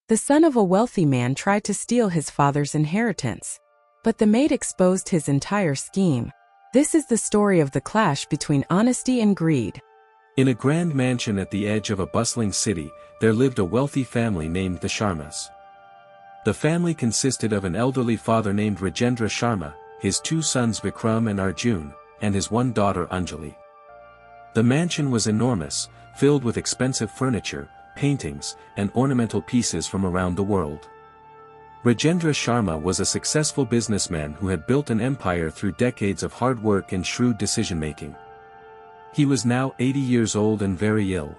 The son of a wealthy man tried to steal his father's inheritance, but the maid exposed his entire scheme. This is the story of the clash between honesty and greed. In a grand mansion at the edge of a bustling city, there lived a wealthy family named the Sharmas. The family consisted of an elderly father named Rajendra Sharma, his two sons Vikram and Arjun, and his one daughter Anjali. The mansion was enormous, filled with expensive furniture, paintings, and ornamental pieces from around the world. Rajendra Sharma was a successful businessman who had built an empire through decades of hard work and shrewd decision-making. He was now 80 years old and very ill.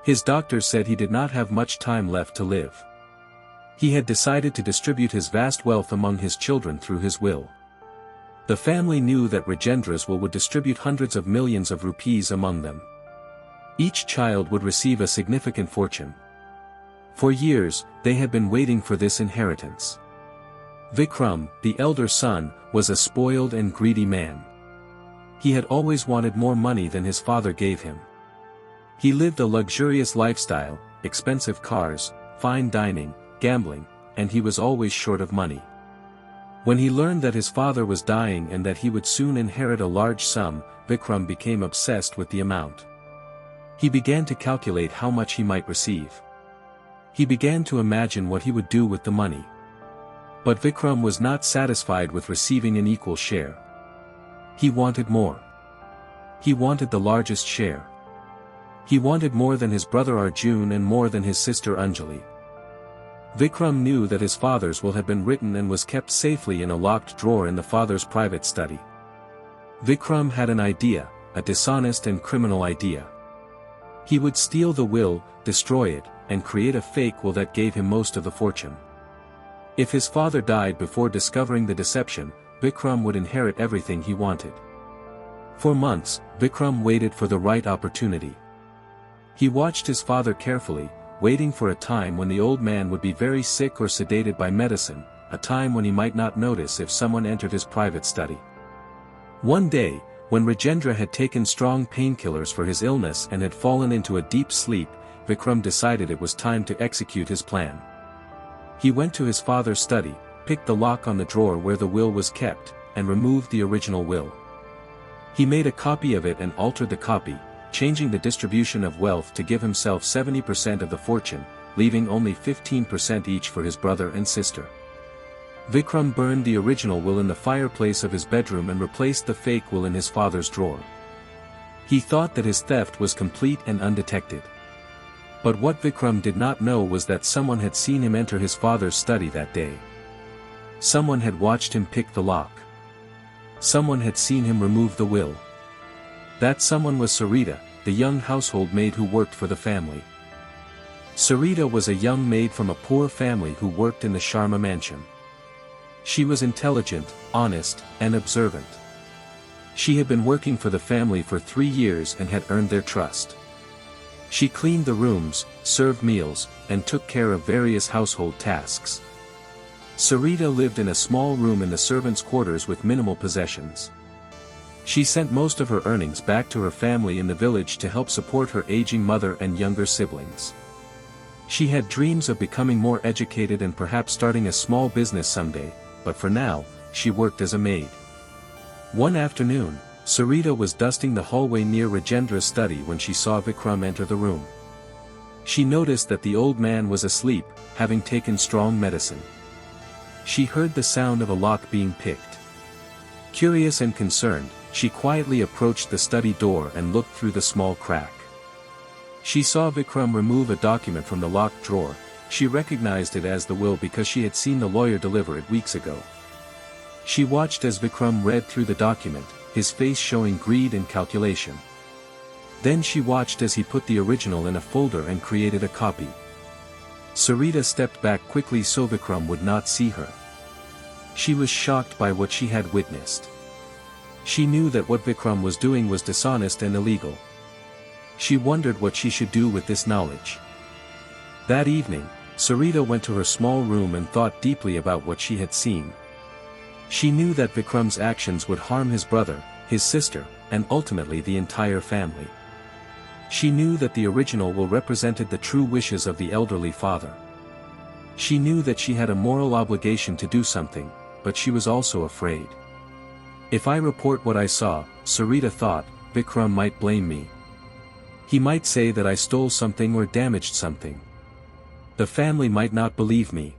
His doctors said he did not have much time left to live. He had decided to distribute his vast wealth among his children through his will. The family knew that Rajendra's will would distribute hundreds of millions of rupees among them. Each child would receive a significant fortune. For years, they had been waiting for this inheritance. Vikram, the elder son, was a spoiled and greedy man. He had always wanted more money than his father gave him. He lived a luxurious lifestyle, expensive cars, fine dining, gambling, and he was always short of money. When he learned that his father was dying and that he would soon inherit a large sum, Vikram became obsessed with the amount. He began to calculate how much he might receive. He began to imagine what he would do with the money. But Vikram was not satisfied with receiving an equal share. He wanted more. He wanted the largest share. He wanted more than his brother Arjun and more than his sister Anjali. Vikram knew that his father's will had been written and was kept safely in a locked drawer in the father's private study. Vikram had an idea, a dishonest and criminal idea. He would steal the will, destroy it, and create a fake will that gave him most of the fortune. If his father died before discovering the deception, Vikram would inherit everything he wanted. For months, Vikram waited for the right opportunity. He watched his father carefully, waiting for a time when the old man would be very sick or sedated by medicine, a time when he might not notice if someone entered his private study. One day, when Rajendra had taken strong painkillers for his illness and had fallen into a deep sleep, Vikram decided it was time to execute his plan. He went to his father's study, picked the lock on the drawer where the will was kept, and removed the original will. He made a copy of it and altered the copy, changing the distribution of wealth to give himself 70% of the fortune, leaving only 15% each for his brother and sister. Vikram burned the original will in the fireplace of his bedroom and replaced the fake will in his father's drawer. He thought that his theft was complete and undetected. But what Vikram did not know was that someone had seen him enter his father's study that day. Someone had watched him pick the lock. Someone had seen him remove the will. That someone was Sarita, the young household maid who worked for the family. Sarita was a young maid from a poor family who worked in the Sharma mansion. She was intelligent, honest, and observant. She had been working for the family for 3 years and had earned their trust. She cleaned the rooms, served meals, and took care of various household tasks. Sarita lived in a small room in the servants' quarters with minimal possessions. She sent most of her earnings back to her family in the village to help support her aging mother and younger siblings. She had dreams of becoming more educated and perhaps starting a small business someday, but for now, she worked as a maid. One afternoon, Sarita was dusting the hallway near Rajendra's study when she saw Vikram enter the room. She noticed that the old man was asleep, having taken strong medicine. She heard the sound of a lock being picked. Curious and concerned, she quietly approached the study door and looked through the small crack. She saw Vikram remove a document from the locked drawer. She recognized it as the will because she had seen the lawyer deliver it weeks ago. She watched as Vikram read through the document, his face showing greed and calculation. Then she watched as he put the original in a folder and created a copy. Sarita stepped back quickly so Vikram would not see her. She was shocked by what she had witnessed. She knew that what Vikram was doing was dishonest and illegal. She wondered what she should do with this knowledge. That evening, Sarita went to her small room and thought deeply about what she had seen. She knew that Vikram's actions would harm his brother, his sister, and ultimately the entire family. She knew that the original will represented the true wishes of the elderly father. She knew that she had a moral obligation to do something, but she was also afraid. If I report what I saw, Sarita thought, Vikram might blame me. He might say that I stole something or damaged something. The family might not believe me.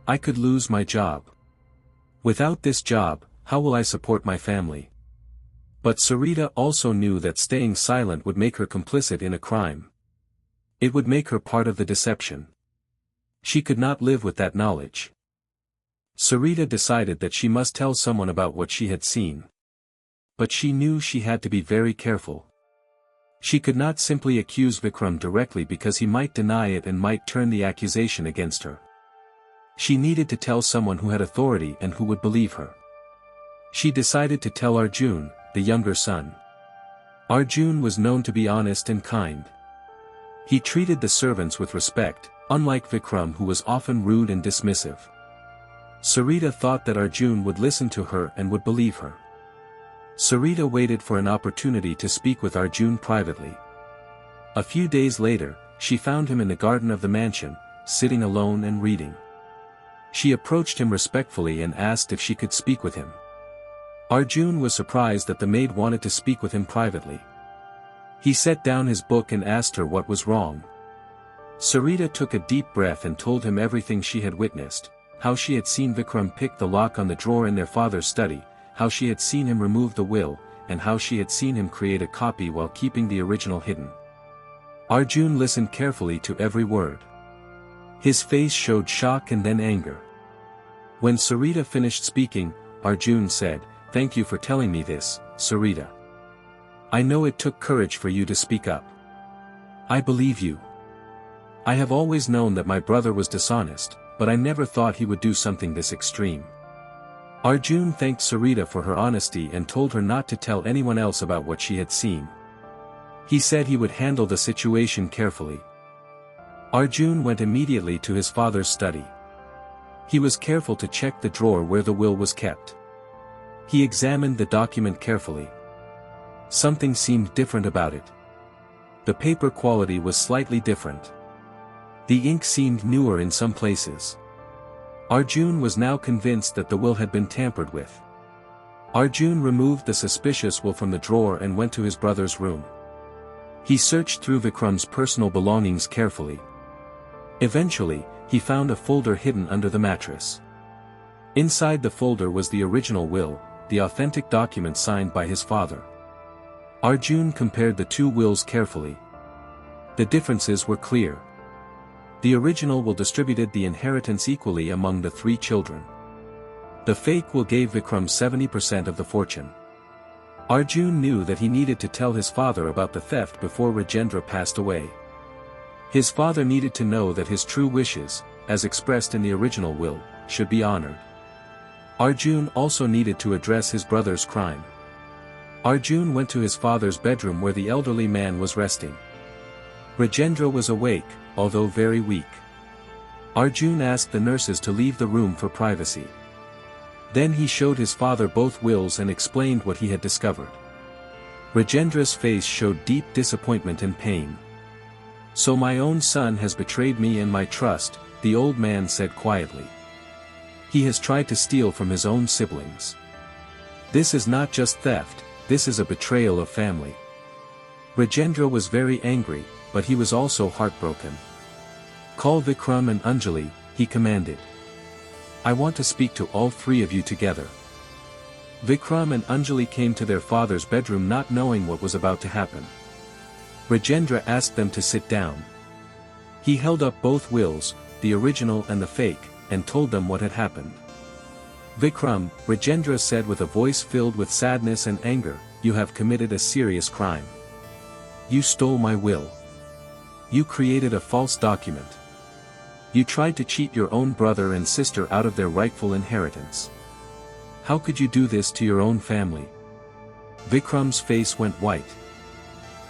I could lose my job. Without this job, how will I support my family? But Sarita also knew that staying silent would make her complicit in a crime. It would make her part of the deception. She could not live with that knowledge. Sarita decided that she must tell someone about what she had seen. But she knew she had to be very careful. She could not simply accuse Vikram directly because he might deny it and might turn the accusation against her. She needed to tell someone who had authority and who would believe her. She decided to tell Arjun, the younger son. Arjun was known to be honest and kind. He treated the servants with respect, unlike Vikram, who was often rude and dismissive. Sarita thought that Arjun would listen to her and would believe her. Sarita waited for an opportunity to speak with Arjun privately. A few days later, she found him in the garden of the mansion, sitting alone and reading. She approached him respectfully and asked if she could speak with him. Arjun was surprised that the maid wanted to speak with him privately. He set down his book and asked her what was wrong. Sarita took a deep breath and told him everything she had witnessed, how she had seen Vikram pick the lock on the drawer in their father's study, how she had seen him remove the will, and how she had seen him create a copy while keeping the original hidden. Arjun listened carefully to every word. His face showed shock and then anger. When Sarita finished speaking, Arjun said, "Thank you for telling me this, Sarita. I know it took courage for you to speak up. I believe you. I have always known that my brother was dishonest, but I never thought he would do something this extreme." Arjun thanked Sarita for her honesty and told her not to tell anyone else about what she had seen. He said he would handle the situation carefully. Arjun went immediately to his father's study. He was careful to check the drawer where the will was kept. He examined the document carefully. Something seemed different about it. The paper quality was slightly different. The ink seemed newer in some places. Arjun was now convinced that the will had been tampered with. Arjun removed the suspicious will from the drawer and went to his brother's room. He searched through Vikram's personal belongings carefully. Eventually, he found a folder hidden under the mattress. Inside the folder was the original will, the authentic document signed by his father. Arjun compared the two wills carefully. The differences were clear. The original will distributed the inheritance equally among the 3 children. The fake will gave Vikram 70% of the fortune. Arjun knew that he needed to tell his father about the theft before Rajendra passed away. His father needed to know that his true wishes, as expressed in the original will, should be honored. Arjun also needed to address his brother's crime. Arjun went to his father's bedroom where the elderly man was resting. Rajendra was awake, although very weak. Arjun asked the nurses to leave the room for privacy. Then he showed his father both wills and explained what he had discovered. Rajendra's face showed deep disappointment and pain. "So my own son has betrayed me and my trust," the old man said quietly. "He has tried to steal from his own siblings. This is not just theft, this is a betrayal of family." Rajendra was very angry, but he was also heartbroken. "Call Vikram and Anjali," he commanded. "I want to speak to all 3 of you together." Vikram and Anjali came to their father's bedroom not knowing what was about to happen. Rajendra asked them to sit down. He held up both wills, the original and the fake, and told them what had happened. "Vikram," Rajendra said with a voice filled with sadness and anger, "you have committed a serious crime. You stole my will. You created a false document. You tried to cheat your own brother and sister out of their rightful inheritance. How could you do this to your own family?" Vikram's face went white.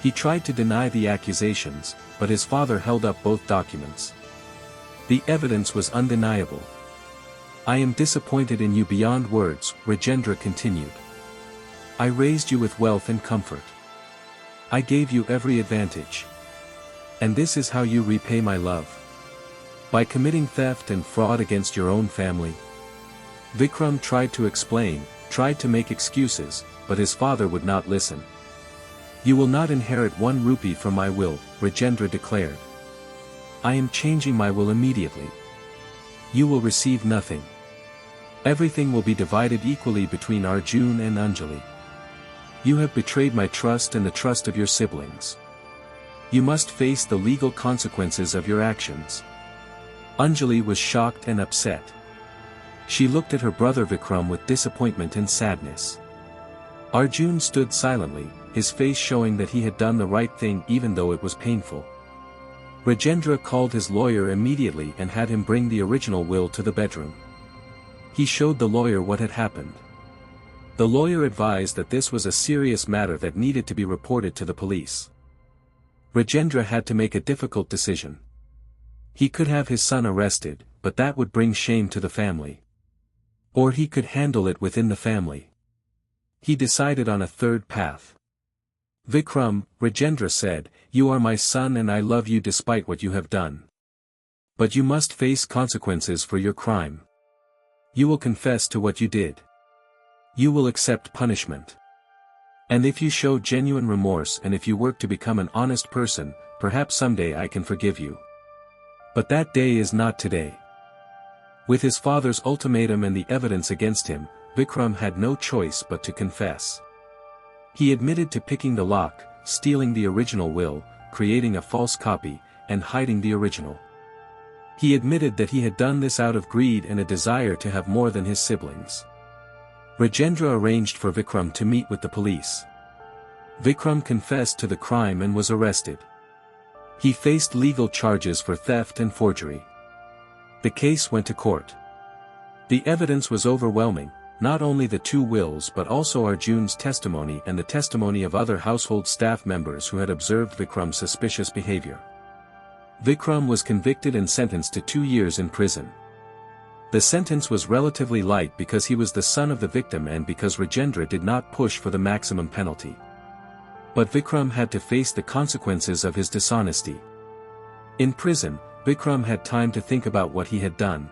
He tried to deny the accusations, but his father held up both documents. The evidence was undeniable. "I am disappointed in you beyond words," Rajendra continued. "I raised you with wealth and comfort. I gave you every advantage. And this is how you repay my love. By committing theft and fraud against your own family. Vikram tried to explain, tried to make excuses, but his father would not listen. You will not inherit 1 rupee from my will, Rajendra declared. I am changing my will immediately. You will receive nothing. Everything will be divided equally between Arjun and Anjali. You have betrayed my trust and the trust of your siblings. You must face the legal consequences of your actions. Anjali was shocked and upset. She looked at her brother Vikram with disappointment and sadness. Arjun stood silently, his face showing that he had done the right thing even though it was painful. Rajendra called his lawyer immediately and had him bring the original will to the bedroom. He showed the lawyer what had happened. The lawyer advised that this was a serious matter that needed to be reported to the police. Rajendra had to make a difficult decision. He could have his son arrested, but that would bring shame to the family. Or he could handle it within the family. He decided on a third path. Vikram, Rajendra said, you are my son and I love you despite what you have done. But you must face consequences for your crime. You will confess to what you did. You will accept punishment. And if you show genuine remorse and if you work to become an honest person, perhaps someday I can forgive you. But that day is not today. With his father's ultimatum and the evidence against him, Vikram had no choice but to confess. He admitted to picking the lock, stealing the original will, creating a false copy, and hiding the original. He admitted that he had done this out of greed and a desire to have more than his siblings. Rajendra arranged for Vikram to meet with the police. Vikram confessed to the crime and was arrested. He faced legal charges for theft and forgery. The case went to court. The evidence was overwhelming, not only the 2 wills but also Arjun's testimony and the testimony of other household staff members who had observed Vikram's suspicious behavior. Vikram was convicted and sentenced to 2 years in prison. The sentence was relatively light because he was the son of the victim and because Rajendra did not push for the maximum penalty. But Vikram had to face the consequences of his dishonesty. In prison, Vikram had time to think about what he had done.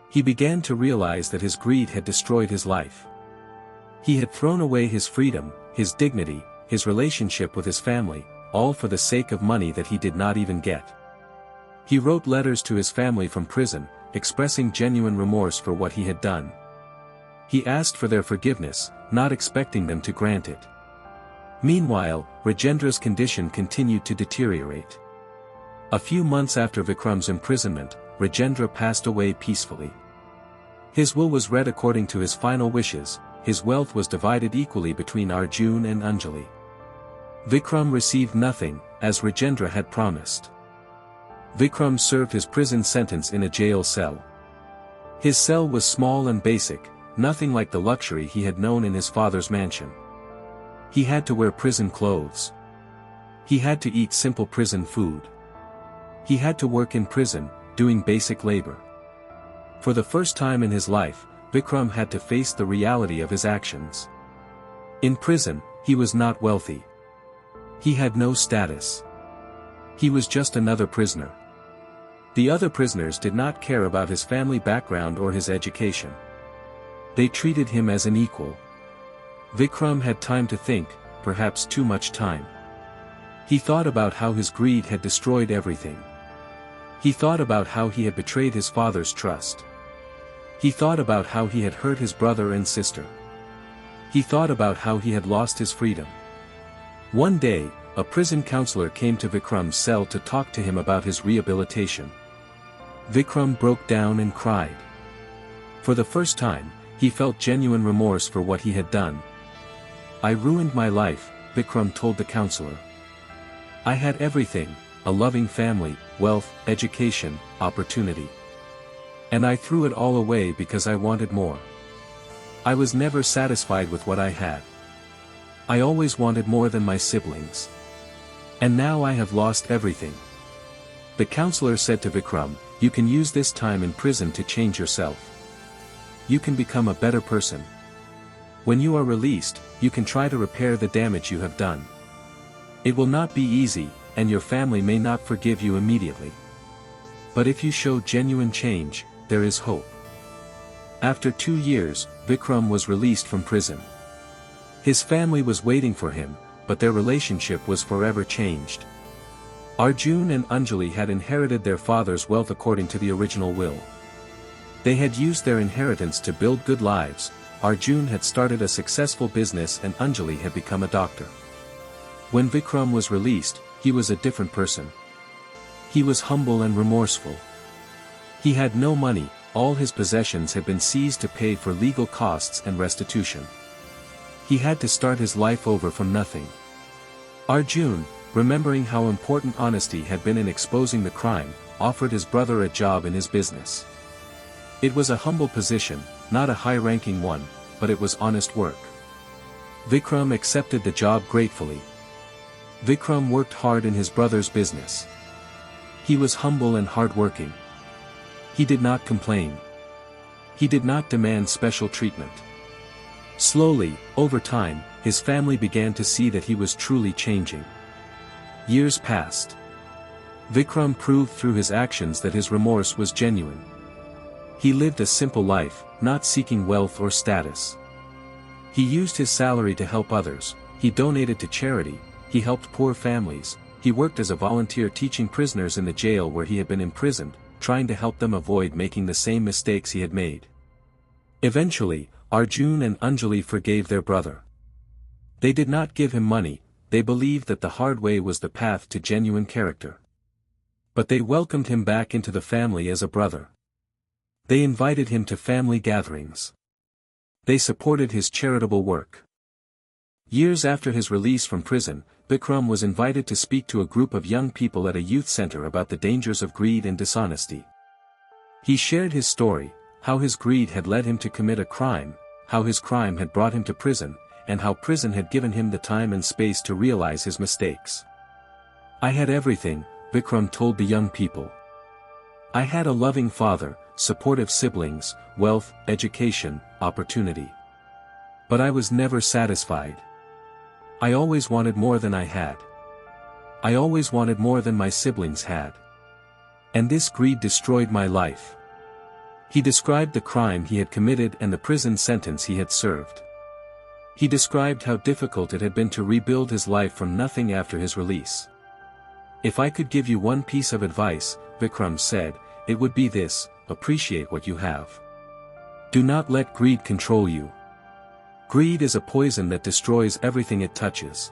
He began to realize that his greed had destroyed his life. He had thrown away his freedom, his dignity, his relationship with his family, all for the sake of money that he did not even get. He wrote letters to his family from prison, expressing genuine remorse for what he had done. He asked for their forgiveness, not expecting them to grant it. Meanwhile, Rajendra's condition continued to deteriorate. A few months after Vikram's imprisonment, Rajendra passed away peacefully. His will was read according to his final wishes, his wealth was divided equally between Arjun and Anjali. Vikram received nothing, as Rajendra had promised. Vikram served his prison sentence in a jail cell. His cell was small and basic, nothing like the luxury he had known in his father's mansion. He had to wear prison clothes. He had to eat simple prison food. He had to work in prison, doing basic labor. For the first time in his life, Vikram had to face the reality of his actions. In prison, he was not wealthy. He had no status. He was just another prisoner. The other prisoners did not care about his family background or his education. They treated him as an equal. Vikram had time to think, perhaps too much time. He thought about how his greed had destroyed everything. He thought about how he had betrayed his father's trust. He thought about how he had hurt his brother and sister. He thought about how he had lost his freedom. One day, a prison counselor came to Vikram's cell to talk to him about his rehabilitation. Vikram broke down and cried. For the first time, he felt genuine remorse for what he had done. "I ruined my life," Vikram told the counselor. "I had everything, a loving family, wealth, education, opportunity. And I threw it all away because I wanted more. I was never satisfied with what I had. I always wanted more than my siblings. And now I have lost everything." The counselor said to Vikram, "You can use this time in prison to change yourself. You can become a better person. When you are released, you can try to repair the damage you have done. It will not be easy, and your family may not forgive you immediately. But if you show genuine change, there is hope. After 2 years, Vikram was released from prison. His family was waiting for him, but their relationship was forever changed. Arjun and Anjali had inherited their father's wealth according to the original will. They had used their inheritance to build good lives. Arjun had started a successful business and Anjali had become a doctor. When Vikram was released, he was a different person. He was humble and remorseful. He had no money, all his possessions had been seized to pay for legal costs and restitution. He had to start his life over from nothing. Arjun, remembering how important honesty had been in exposing the crime, offered his brother a job in his business. It was a humble position, not a high-ranking one, but it was honest work. Vikram accepted the job gratefully. Vikram worked hard in his brother's business. He was humble and hard-working. He did not complain. He did not demand special treatment. Slowly, over time, his family began to see that he was truly changing. Years passed. Vikram proved through his actions that his remorse was genuine. He lived a simple life, not seeking wealth or status. He used his salary to help others, he donated to charity, he helped poor families, he worked as a volunteer teaching prisoners in the jail where he had been imprisoned, trying to help them avoid making the same mistakes he had made. Eventually, Arjun and Anjali forgave their brother. They did not give him money, they believed that the hard way was the path to genuine character. But they welcomed him back into the family as a brother. They invited him to family gatherings. They supported his charitable work. Years after his release from prison, Vikram was invited to speak to a group of young people at a youth center about the dangers of greed and dishonesty. He shared his story, how his greed had led him to commit a crime, how his crime had brought him to prison, and how prison had given him the time and space to realize his mistakes. "I had everything," Vikram told the young people. "I had a loving father, supportive siblings, wealth, education, opportunity. But I was never satisfied. I always wanted more than I had. I always wanted more than my siblings had. And this greed destroyed my life." He described the crime he had committed and the prison sentence he had served. He described how difficult it had been to rebuild his life from nothing after his release. "If I could give you one piece of advice," Vikram said, "it would be this: appreciate what you have. Do not let greed control you. Greed is a poison that destroys everything it touches.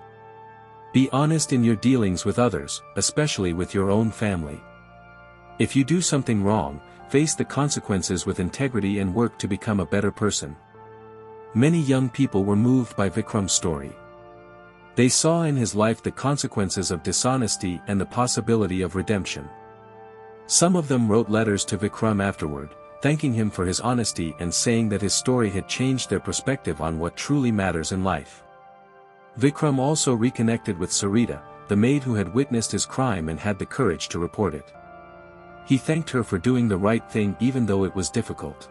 Be honest in your dealings with others, especially with your own family. If you do something wrong, face the consequences with integrity and work to become a better person." Many young people were moved by Vikram's story. They saw in his life the consequences of dishonesty and the possibility of redemption. Some of them wrote letters to Vikram afterward, thanking him for his honesty and saying that his story had changed their perspective on what truly matters in life. Vikram also reconnected with Sarita, the maid who had witnessed his crime and had the courage to report it. He thanked her for doing the right thing even though it was difficult.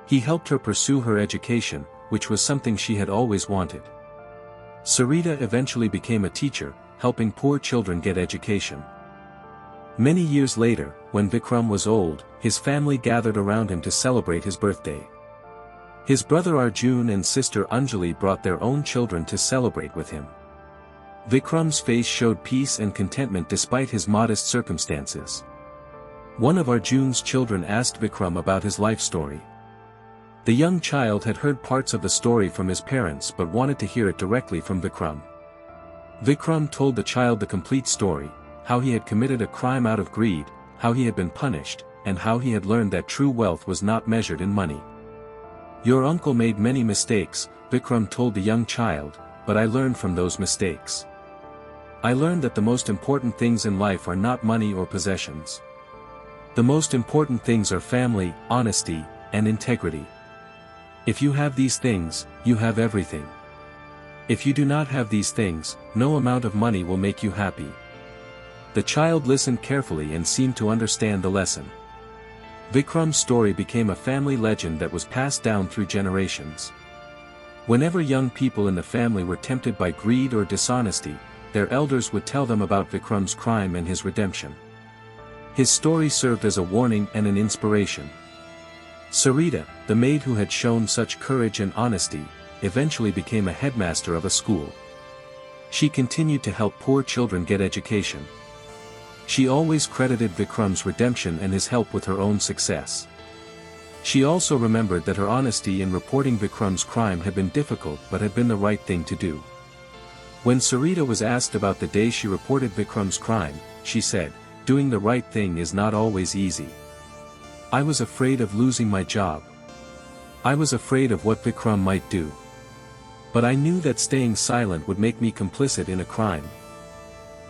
He helped her pursue her education, which was something she had always wanted. Sarita eventually became a teacher, helping poor children get education. Many years later, when Vikram was old, his family gathered around him to celebrate his birthday. His brother Arjun and sister Anjali brought their own children to celebrate with him. Vikram's face showed peace and contentment despite his modest circumstances. One of Arjun's children asked Vikram about his life story. The young child had heard parts of the story from his parents but wanted to hear it directly from Vikram. Vikram told the child the complete story, how he had committed a crime out of greed, how he had been punished, and how he had learned that true wealth was not measured in money. "Your uncle made many mistakes," Vikram told the young child, "but I learned from those mistakes. I learned that the most important things in life are not money or possessions. The most important things are family, honesty, and integrity. If you have these things, you have everything. If you do not have these things, no amount of money will make you happy." The child listened carefully and seemed to understand the lesson. Vikram's story became a family legend that was passed down through generations. Whenever young people in the family were tempted by greed or dishonesty, their elders would tell them about Vikram's crime and his redemption. His story served as a warning and an inspiration. Sarita, the maid who had shown such courage and honesty, eventually became a headmaster of a school. She continued to help poor children get education. She always credited Vikram's redemption and his help with her own success. She also remembered that her honesty in reporting Vikram's crime had been difficult but had been the right thing to do. When Sarita was asked about the day she reported Vikram's crime, she said, "Doing the right thing is not always easy. I was afraid of losing my job. I was afraid of what Vikram might do. But I knew that staying silent would make me complicit in a crime.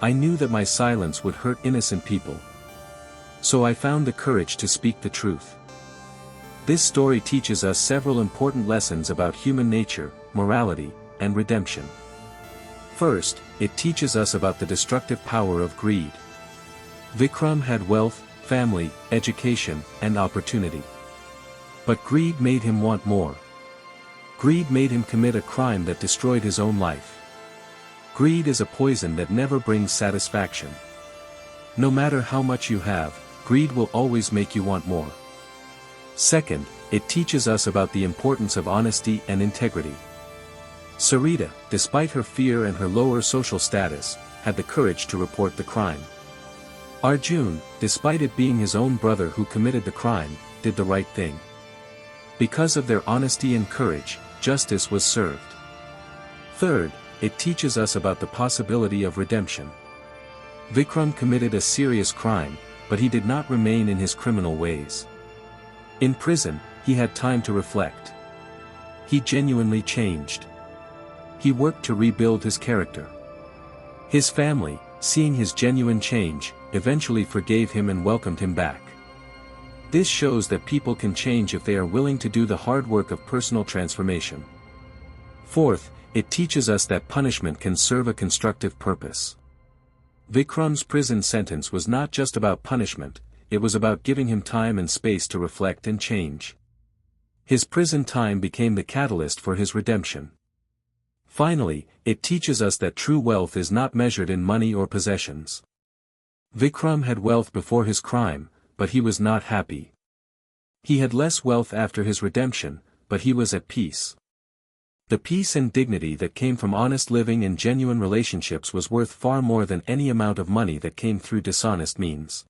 I knew that my silence would hurt innocent people. So I found the courage to speak the truth." This story teaches us several important lessons about human nature, morality, and redemption. First, it teaches us about the destructive power of greed. Vikram had wealth, family, education, and opportunity. But greed made him want more. Greed made him commit a crime that destroyed his own life. Greed is a poison that never brings satisfaction. No matter how much you have, greed will always make you want more. Second, it teaches us about the importance of honesty and integrity. Sarita, despite her fear and her lower social status, had the courage to report the crime. Arjun, despite it being his own brother who committed the crime, did the right thing. Because of their honesty and courage, justice was served. Third, it teaches us about the possibility of redemption. Vikram committed a serious crime, but he did not remain in his criminal ways. In prison, he had time to reflect. He genuinely changed. He worked to rebuild his character. His family, seeing his genuine change, eventually forgave him and welcomed him back. This shows that people can change if they are willing to do the hard work of personal transformation. Fourth, it teaches us that punishment can serve a constructive purpose. Vikram's prison sentence was not just about punishment, it was about giving him time and space to reflect and change. His prison time became the catalyst for his redemption. Finally, it teaches us that true wealth is not measured in money or possessions. Vikram had wealth before his crime, but he was not happy. He had less wealth after his redemption, but he was at peace. The peace and dignity that came from honest living and genuine relationships was worth far more than any amount of money that came through dishonest means.